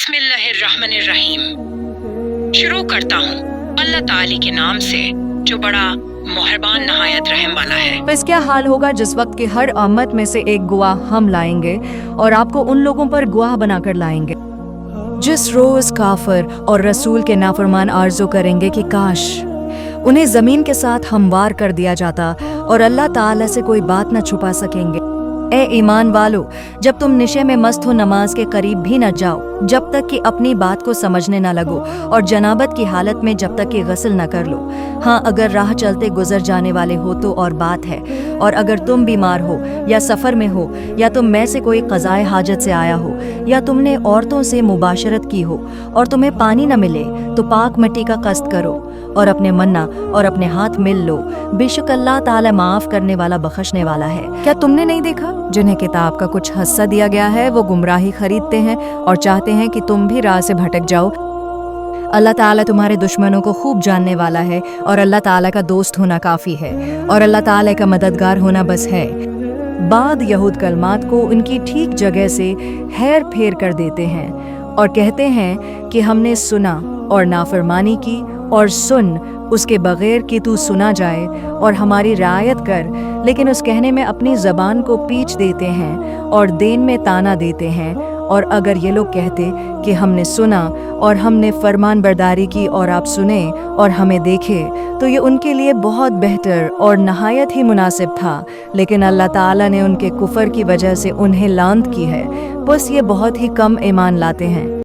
बिस्मिल्लाहिर्रहमानिर्रहीम। शुरू करता हूँ अल्लाह ताली के नाम से जो बड़ा मेहरबान नहायत रहम वाला है। बस क्या हाल होगा जिस वक्त कि हर उम्मत में से एक गवाह हम लाएंगे और आपको उन लोगों पर गवाह बनाकर लाएंगे जिस रोज काफिर और रसूल के नाफरमान आरज़ू करेंगे कि काश उन्हें जमीन के साथ हमवार कर दिया जाता और अल्लाह ताला से कोई बात न छुपा सकेंगे। ए ईमान वालो, जब तुम निशे में मस्त हो नमाज के करीब भी न जाओ जब तक कि अपनी बात को समझने न लगो, और जनाबत की हालत में जब तक कि गस्ल न कर लो। हाँ, अगर राह चलते गुजर जाने वाले हो तो और बात है, और अगर तुम बीमार हो या सफ़र में हो या तुम में से कोई क़ज़ाए हाजत से आया हो या तुमने औरतों से मुबाशरत की हो और तुम्हें पानी न मिले तो पाक मिट्टी का कष्ट करो और अपने मन्ना और अपने हाथ मिल लो। बेशक अल्लाह ताला माफ़ करने वाला बख्शने वाला है। क्या तुमने नहीं देखा जिन्हें किताब का कुछ हिस्सा दिया गया है वो गुमराही खरीदते हैं और चाहते हैं कि तुम भी राह से भटक जाओ। अल्लाह ताला तुम्हारे दुश्मनों को खूब जानने वाला है, और अल्लाह ताला का दोस्त होना काफ़ी है, और अल्लाह ताला का मददगार होना बस है। बाद यहूद कलमात को उनकी ठीक जगह से हेर फेर कर देते हैं और कहते हैं कि हमने सुना और नाफरमानी की, और सुन उसके बगैर कि तू सुना जाए और हमारी रियायत कर, लेकिन उस कहने में अपनी ज़बान को पीच देते हैं और देन में ताना देते हैं। और अगर ये लोग कहते कि हमने सुना और हमने फरमान बरदारी की और आप सुने और हमें देखे, तो ये उनके लिए बहुत बेहतर और नहायत ही मुनासिब था। लेकिन अल्लाह ताला ने उनके कुफर की वजह से उन्हें लांत की है, बस ये बहुत ही कम ईमान लाते हैं।